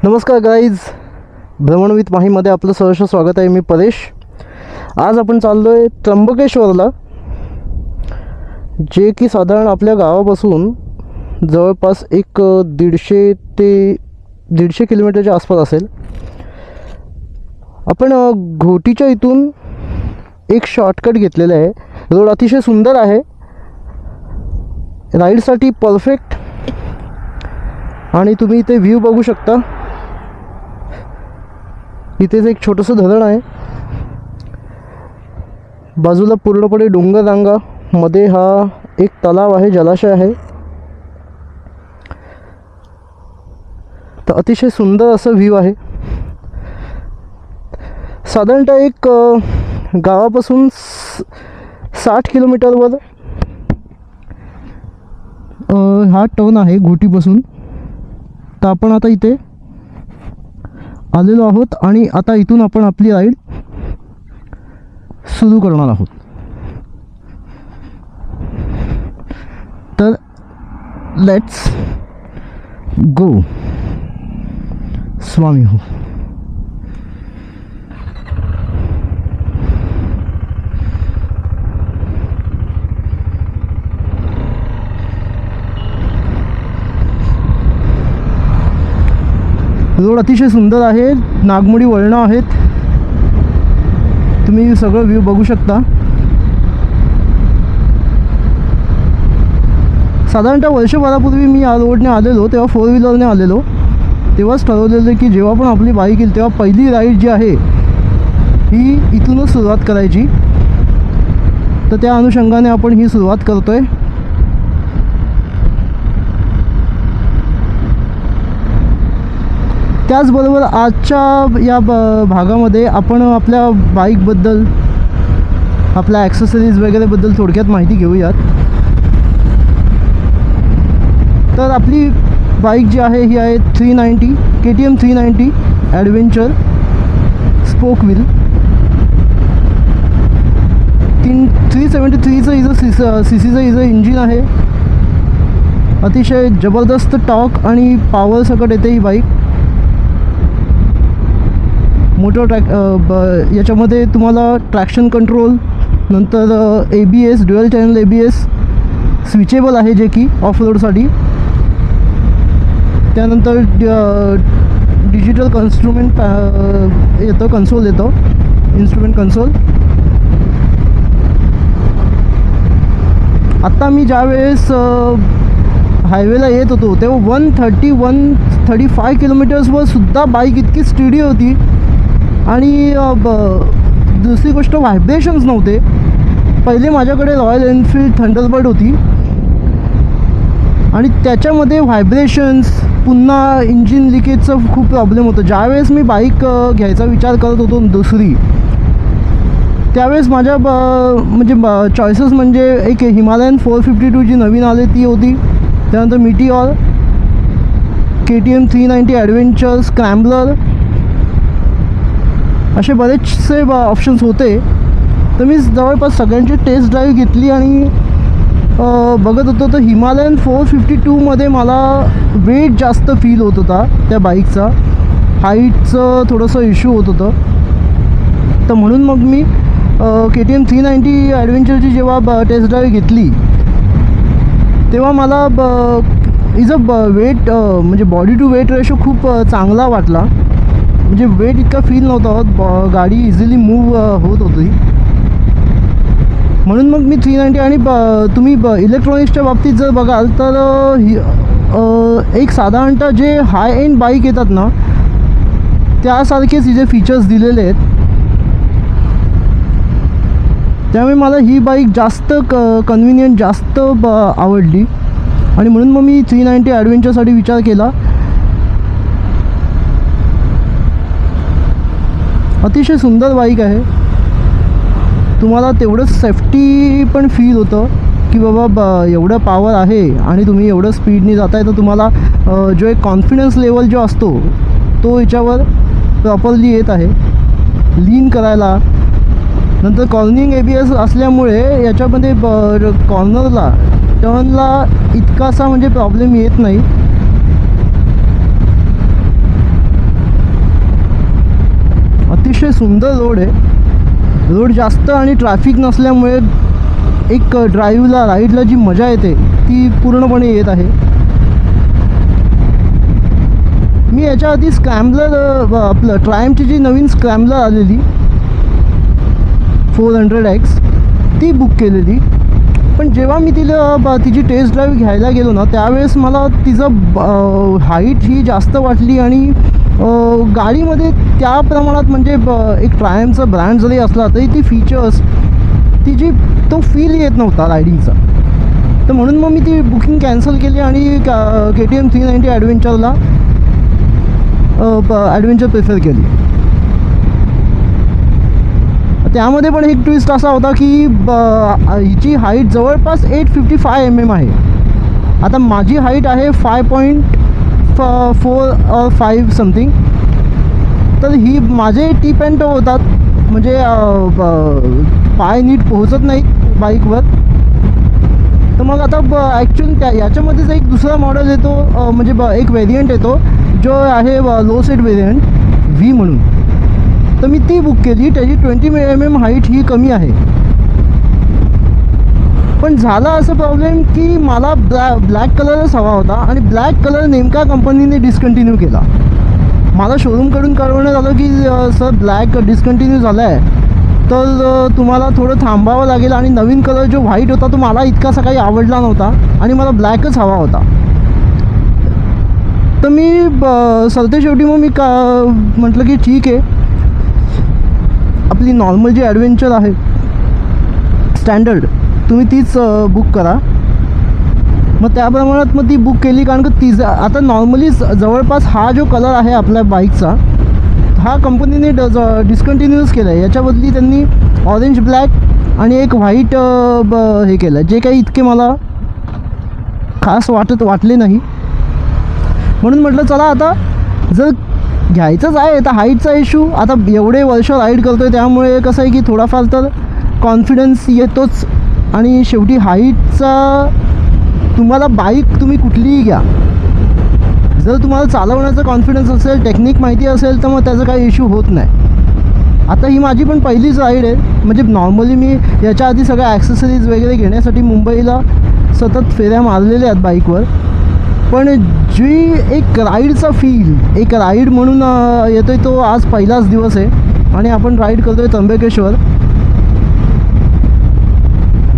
नमस्कार गाईज, भ्रमण विथ माहीमध्ये आपलं सहर्ष स्वागत आहे. मी परेश. आज आपण चाललो आहे त्र्यंबकेश्वरला, जे की साधारण आपल्या गावापासून जवळपास एक 150 ते 150 किलोमीटरच्या आसपास असेल. आपण घोटीच्या इथून एक शॉर्टकट घेतलेला आहे. रोड अतिशय सुंदर आहे, राईडसाठी परफेक्ट. आणि तुम्ही इथे व्ह्यू बघू शकता. इथेच एक छोटंसं धरण आहे, बाजूला पूर्णपणे डोंगर रांगा, मध्ये हा एक तलाव आहे, जलाशय आहे. तर अतिशय सुंदर असं व्ह्यू आहे. साधारणतः एक गावापासून 60 किलोमीटरवर हा टर्न आहे घोटीपासून. तर आपण आता इथे आलेलो आहोत आणि आता इथून आपण आपली राईड सुरू करणार आहोत. तर लेट्स गो. स्वामी हो. रोड अतिशय सुंदर आहे, नागमोडी वळणं आहेत. तुम्ही सगळं व्ह्यू बघू शकता. साधारणतः वर्षभरापूर्वी मी या रोडने आलेलो, तेव्हा 4 व्हीलरने आलेलो. तेव्हाच ठरवलेलं की जेव्हा पण आपली बाईक येईल तेव्हा पहिली राईड जी आहे ही इथूनच सुरुवात करायची. तर त्या अनुषंगाने आपण ही सुरुवात करतो आहे. त्याचबरोबर आजच्या या भागामध्ये आपण आपल्या बाईकबद्दल, आपल्या ॲक्सेसरीज वगैरेबद्दल थोडक्यात माहिती घेऊयात. तर आपली बाईक जी आहे ही आहे 390 KTM 390 ॲडव्हेंचर स्पोक व्हील. 373चं हिचं CCचं हिचं इंजिन आहे. अतिशय जबरदस्त टॉर्क आणि पॉवर सकट येते ही बाईक. मोटर याच्यामध्ये तुम्हाला ट्रॅक्शन कंट्रोल, नंतर ABS, dual channel ABS switchable आहे जे की ऑफ रोडसाठी. त्यानंतर डिजिटल इन्स्ट्रुमेंट येतं, कन्सोल येतं, इन्स्ट्रुमेंट कन्सोल. आत्ता मी ज्यावेळेस हायवेला येत होतो तेव्हा 135 किलोमीटर्सवर सुद्धा बाईक इतकी स्टिडी होती. आणि दुसरी गोष्ट, व्हायब्रेशन्स नव्हते. पहिले माझ्याकडे रॉयल एनफील्ड थंडरबर्ड होती आणि त्याच्यामध्ये व्हायब्रेशन्स, पुन्हा इंजिन लिकेजचं खूप प्रॉब्लेम होतं. ज्यावेळेस मी बाईक घ्यायचा विचार करत होतो दुसरी, त्यावेळेस माझ्या म्हणजे चॉईसेस म्हणजे एक हिमालयन 452 जी नवीन आली ती होती. त्यानंतर मिटिऑर, KTM 390 ॲडव्हेंचर, स्क्रॅम्बलर, असे बरेचसे ऑप्शन्स होते. तर मी जवळपास सगळ्यांची टेस्ट ड्राईव्ह घेतली आणि बघत होतो. तर हिमालयन 452मध्ये मला वेट जास्त फील होत होता त्या बाईकचा. हाईटचं थोडंसं इश्यू होत होतं. तर म्हणून मग मी KTM 390 ॲडव्हेंचरची जेव्हा टेस्ट ड्राईव्ह घेतली तेव्हा मला वेट म्हणजे बॉडी टू वेट रेशो खूप चांगला वाटला. म्हणजे वेट इतका फील नव्हता होत, गाडी इझिली मूव होत होती. म्हणून मग मी 390. आणि तुम्ही इलेक्ट्रॉनिक्सच्या बाबतीत जर बघाल तर एक साधारणतः जे हाय एंड बाईक येतात ना त्यासारखेच हिचे फीचर्स दिलेले आहेत. त्यामुळे मला ही बाईक जास्त कन्व्हिनियंट जास्त आवडली आणि म्हणून मग मी 390 ॲडव्हेंचरसाठी विचार केला. अतिशय सुंदर बाईक आहे. तुम्हाला तेवढंच सेफ्टी पण फील होतं की बाबा एवढं पॉवर आहे आणि तुम्ही एवढं स्पीडने जाताय. तर तुम्हाला जो एक कॉन्फिडन्स लेवल जो असतो तो याच्यावर प्रॉपरली येत आहे लीन करायला. नंतर कॉर्निंग ABS असल्यामुळे याच्यामध्ये कॉर्नरला टर्नला इतकासा म्हणजे प्रॉब्लेम येत नाही. अतिशय सुंदर रोड आहे. रोड जास्त आणि ट्रॅफिक नसल्यामुळे एक ड्राईव्हला राईडला जी मजा येते ती पूर्णपणे येत आहे. मी याच्या आधी स्क्रॅम्बलर आपलं ट्रायम्फची जी नवीन स्क्रॅम्बलर आलेली 400X ती बुक केलेली. पण जेव्हा मी तिची टेस्ट ड्राईव्ह घ्यायला गेलो ना त्यावेळेस मला तिचं हाईट ही जास्त वाटली आणि गाडीमध्ये त्या प्रमाणात म्हणजे एक ट्रायम्फचा ब्रँड जरी असला तरी ती फीचर्स तिची तो फील येत नव्हता रायडिंगचा. तर म्हणून मग मी ती बुकिंग कॅन्सल केली आणि KTM 390 ॲडव्हेंचर प्रिफर केली. त्यामध्ये पण एक ट्विस्ट असा होता की हिची हाईट जवळपास 855 mm आहे. आता माझी हाईट आहे 5.4 or 5 समथिंग. तर ही माझे टीप अँड टो होतात म्हणजे पाय नीट पोहोचत नाहीत बाईकवर. तर मग आता ॲक्च्युली याच्यामध्येच एक दुसरा मॉडेल येतो म्हणजे एक व्हेरियंट येतो जो आहे लो सेट व्हेरियंट V म्हणून. तर मी ती बुक केली. त्याची 20 mm हाईट ही कमी आहे. पण झाला असं प्रॉब्लेम की मला ब्लॅक कलरच हवा होता आणि ब्लॅक कलर नेमका कंपनीने डिस्कंटिन्यू केला. मला शोरूमकडून कळवण्यात आलं की सर ब्लॅक डिस्कंटिन्यू झाला आहे तर तुम्हाला थोडं थांबावं लागेल आणि नवीन कलर जो व्हाईट होता तो मला इतकासा काही आवडला नव्हता आणि मला ब्लॅकच हवा होता. तर मी सरते शेवटी मग मी म्हटलं की ठीक आहे आपली नॉर्मल जी ॲडव्हेंचर आहे स्टँडर्ड तुम्ही तीच बुक करा. मग त्या प्रमाणात मग ती बुक केली कारण की आता नॉर्मली जवळपास हा जो कलर आहे आपल्या बाईकचा हा कंपनीने डिस्कंटिन्यूच केला आहे. याच्या बदली त्यांनी ऑरेंज ब्लॅक आणि एक व्हाईट हे केलं जे काही इतके मला खास वाटले नाही. म्हणून म्हटलं चला आता जर घ्यायचंच आहे तर हाईटचा इश्यू आता एवढे वर्ष राईड करतो आहे त्यामुळे कसं आहे की थोडाफार तर कॉन्फिडन्स येतोच. आणि शेवटी हाईटचा तुम्हाला बाईक तुम्ही कुठलीही घ्या जर तुम्हाला चालवण्याचा कॉन्फिडन्स असेल टेक्निक माहिती असेल तर मग त्याचा काही इश्यू होत नाही. आता ही माझी पण पहिलीच राईड आहे म्हणजे नॉर्मली मी याच्या आधी सगळ्या ॲक्सेसरीज वगैरे घेण्यासाठी मुंबईला सतत फेऱ्या मारलेल्या आहेत बाईकवर. पण जी एक राईडचा फील एक राईड म्हणून येतो आहे तो आज पहिलाच दिवस आहे आणि आपण राईड करतो आहे त्र्यंबकेश्वर.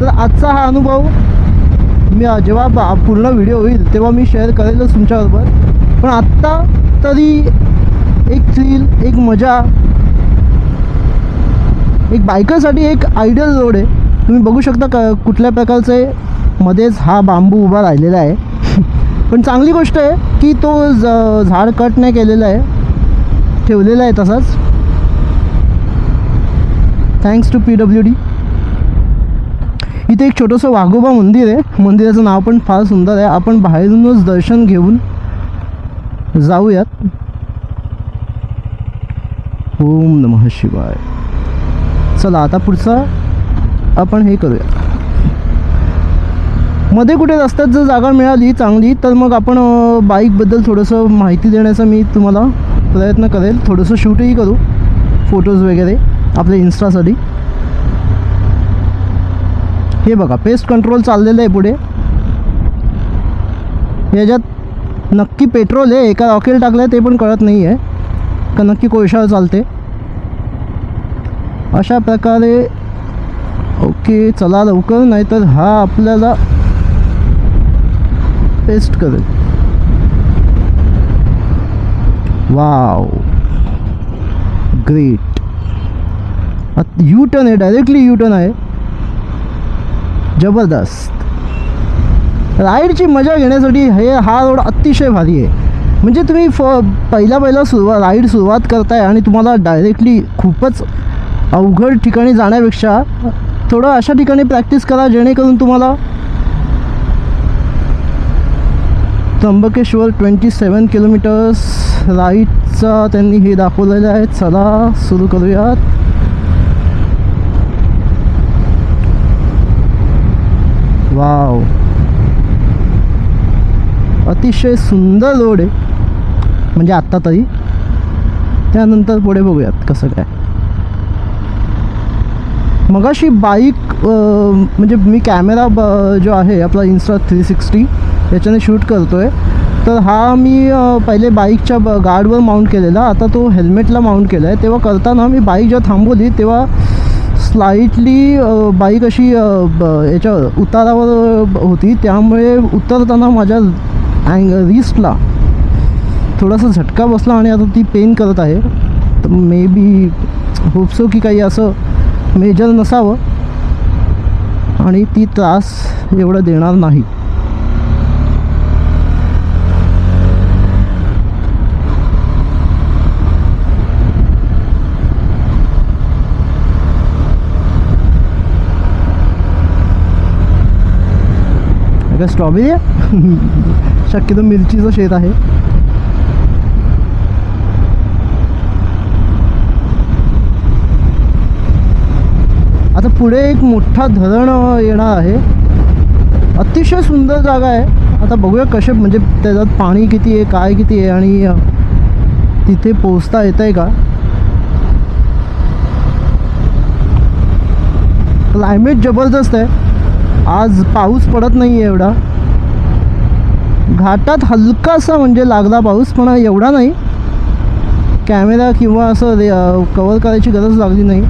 तर आजचा हा अनुभव मी जेव्हा पूर्ण व्हिडिओ होईल तेव्हा मी शेअर करेलच तुमच्याबरोबर. पण आत्ता तरी एक थ्रिल एक मजा एक बायकरसाठी एक आयडियल रोड आहे. तुम्ही बघू शकता कुठल्या प्रकारचे मध्येच हा बांबू उभा राहिलेला आहे. पण चांगली गोष्ट आहे की तो झाड कट नाही केलेला आहे ठेवलेला आहे तसाच. Thanks to PWD. इथे एक छोटंसं वाघोबा मंदिर आहे. मंदिराचं नाव पण फार सुंदर आहे. आपण बाहेरूनच दर्शन घेऊन जाऊयात. ओम नमः शिवाय. चला आता पुढचं आपण हे करूया. मध्ये कुठे रस्त्यात जर जागा मिळाली चांगली तर मग आपण बाईकबद्दल थोडंसं माहिती देण्याचा मी तुम्हाला प्रयत्न करेल. थोडंसं शूटही करू फोटोज वगैरे आपल्या इन्स्टासाठी. हे बघा पेस्ट कंट्रोल चाललेलं आहे पुढे. याच्यात नक्की पेट्रोल आहे एका रॉकेल टाकलं आहे ते पण कळत नाही आहे का नक्की कोळशावर चालते. अशा प्रकारे ओके चला लवकर नाहीतर हा आपल्याला पेस्ट करेल. Wow great. यू टर्न आहे डायरेक्टली यू टर्न आहे. जबरदस्त. राईडची मजा घेण्यासाठी हा रोड अतिशय भारी आहे. म्हणजे तुम्ही पहिला राईड सुरुवात करताय आणि तुम्हाला डायरेक्टली खूपच अवघड ठिकाणी जाण्यापेक्षा थोडं अशा ठिकाणी प्रॅक्टिस करा जेणेकरून तुम्हाला त्र्यंबकेश्वर 27 किलोमीटर्स राईडचा त्यांनी हे दाखवलेलं आहे. चला सुरू करूयात. वाव अतिशय सुंदर रोड आहे म्हणजे आत्ता तरी. त्यानंतर पुढे बघूयात कसं काय. मगाशी बाईक म्हणजे मी कॅमेरा जो आहे आपला Insta360 याच्याने शूट करतो आहे, तर हा मी पहिले बाईकच्या गार्डवर माउंट केलेला, आता तो हेल्मेटला माउंट केला आहे. तेव्हा करताना मी बाईक जेव्हा थांबवली तेव्हा स्लाइटली बाईक अशी याच्या उतारावर होती, त्यामुळे उतरताना माझ्या रिस्टला थोडासा झटका बसला आणि आता ती पेन करत आहे. तर मे बी होप सो की काही असं मेजर नसावं आणि ती त्रास एवढा देणार नाही. काय स्ट्रॉबेरी आहे? शक्यतो मिरचीचं शेत आहे. आता पुढे एक मोठा धरण येणार आहे. अतिशय सुंदर जागा आहे. आता बघूया कसे, म्हणजे त्याच्यात पाणी किती आहे, काय किती आहे आणि तिथे पोचता येतं आहे का. क्लायमेट जबरदस्त आहे. आज पाऊस पडत नाही आहे एवढा. घाटात हलकासा म्हणजे लागला पाऊस, पण एवढा नाही. कॅमेरा किंवा असं कवर करायची गरज लागली नाही.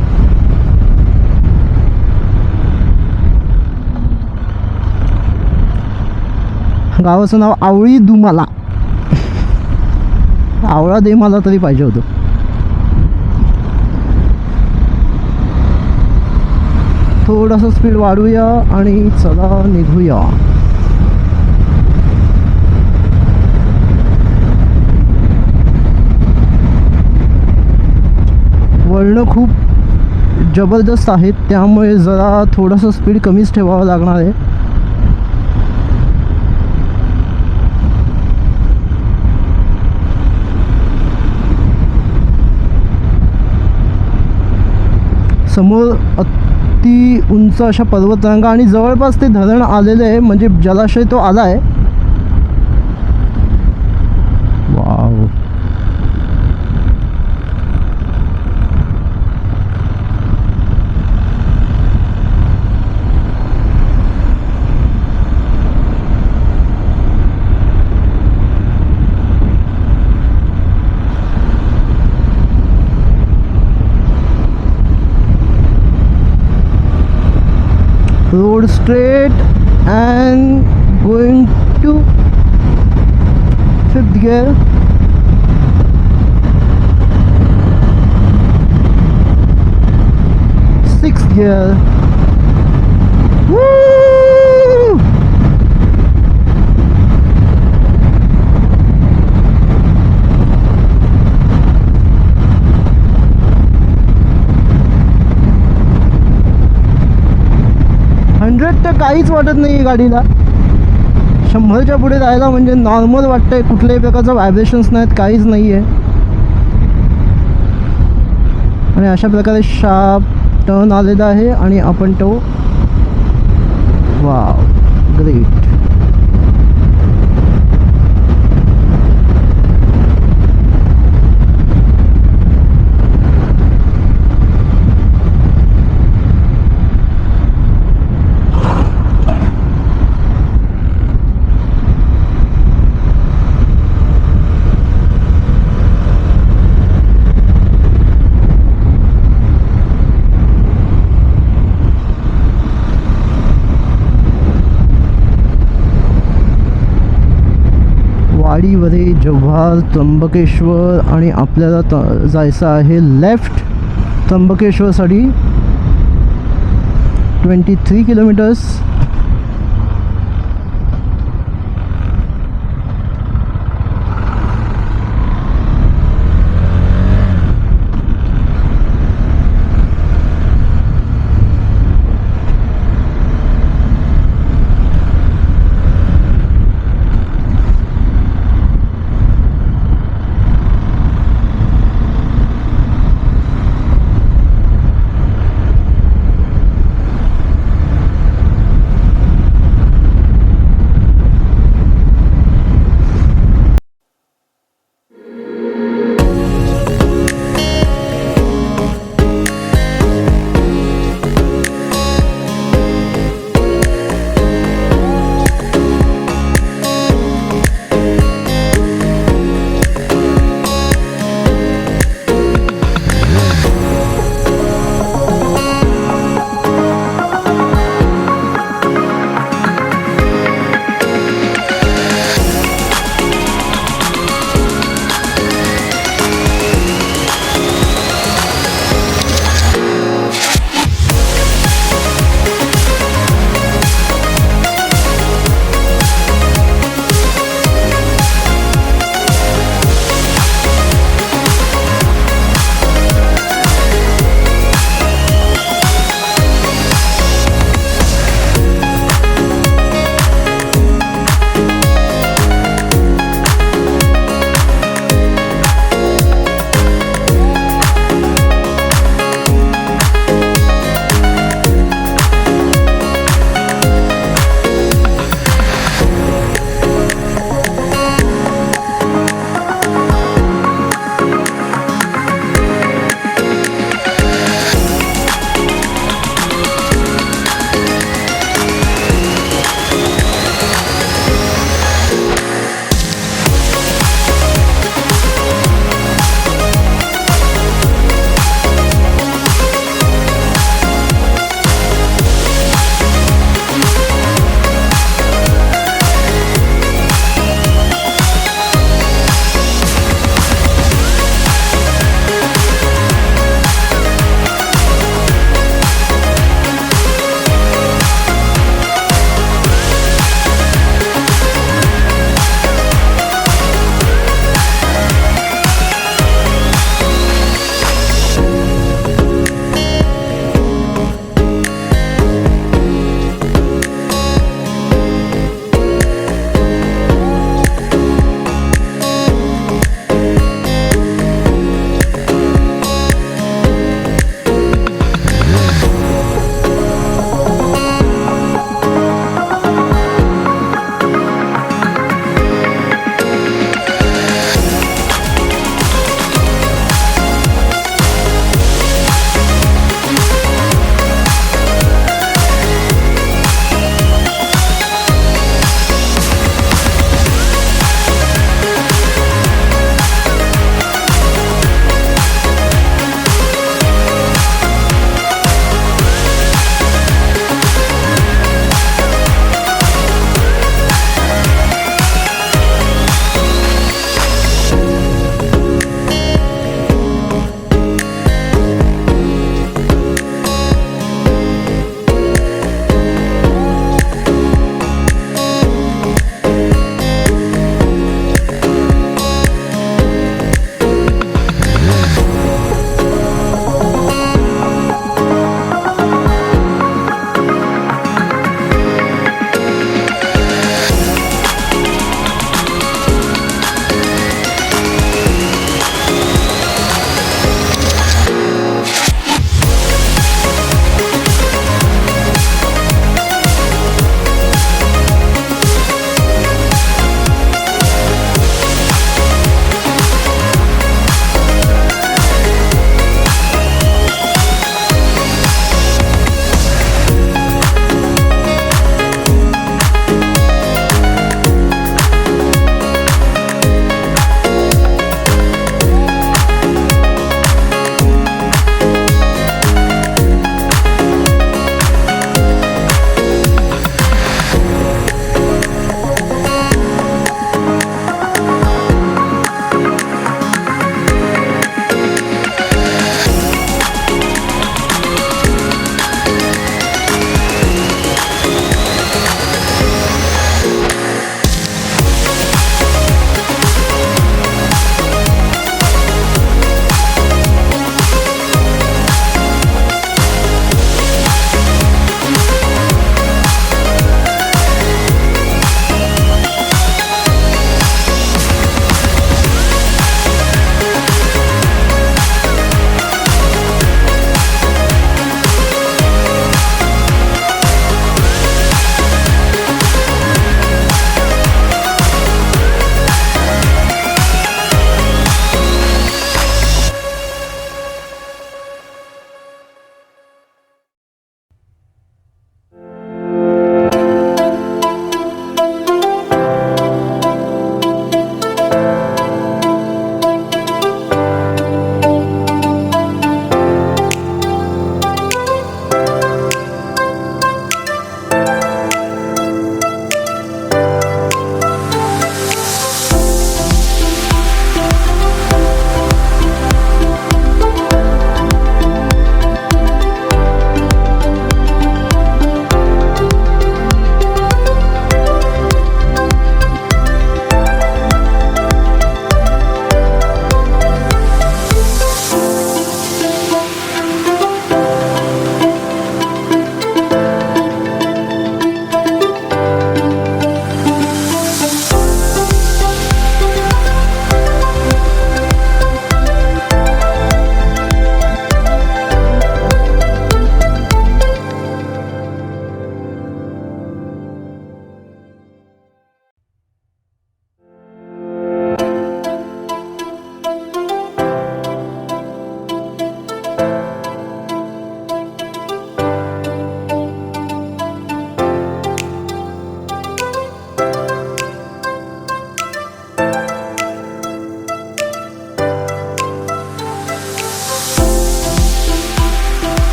गावाचं नाव आवळी दुमाला. आवळा दे मला तरी पाहिजे होतं. थोडासा स्पीड वाढूया आणि चला निघूया. वळणं खूप जबरदस्त आहेत, त्यामुळे जरा थोडंसं स्पीड कमीच ठेवावं लागणार आहे. समोर अति उंच अशा पर्वतरांगा आणि जवळपास ते धरण आलेलं आहे, म्हणजे जलाशय तो आला आहे. Wow. Road straight and going to 5th gear. Sixth gear. Woo! 100 तर काहीच वाटत नाही आहे गाडीला. 100च्या पुढे जायला म्हणजे नॉर्मल वाटतं आहे. कुठल्याही प्रकारचं व्हायब्रेशन्स नाहीत, काहीच नाही आहे. आणि अशा प्रकारे शार्प टर्न आलेला आहे आणि आपण तो वाव ग्रेट. वाडीवरे, जव्हार, त्र्यंबकेश्वर आणि आपल्याला जायचं आहे लेफ्ट त्र्यंबकेश्वरसाठी 23 किलोमीटर्स.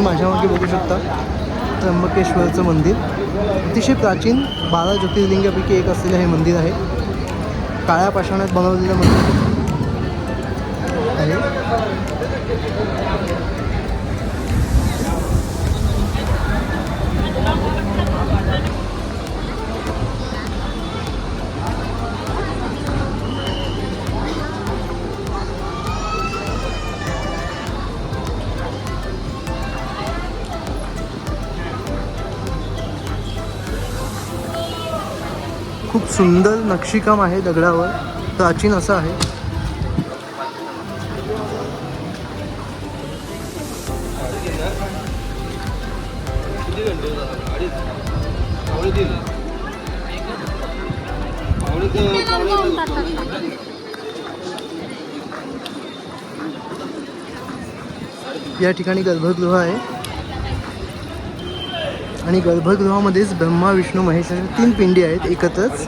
तुम्ही माझ्या मागे बघू शकता त्र्यंबकेश्वरचं मंदिर. अतिशय प्राचीन 12 ज्योतिर्लिंगापैकी एक असलेलं हे मंदिर आहे. काळ्या पाषाणात बनवलेलं मंदिर आहे. खूप सुंदर नक्षीकाम आहे दगडावर, प्राचीन असं आहे. या ठिकाणी गर्भगृह आहे आणि गर्भगृहामध्येच ब्रह्मा विष्णू महेश अशा 3 पिंडी आहेत एकत्रच.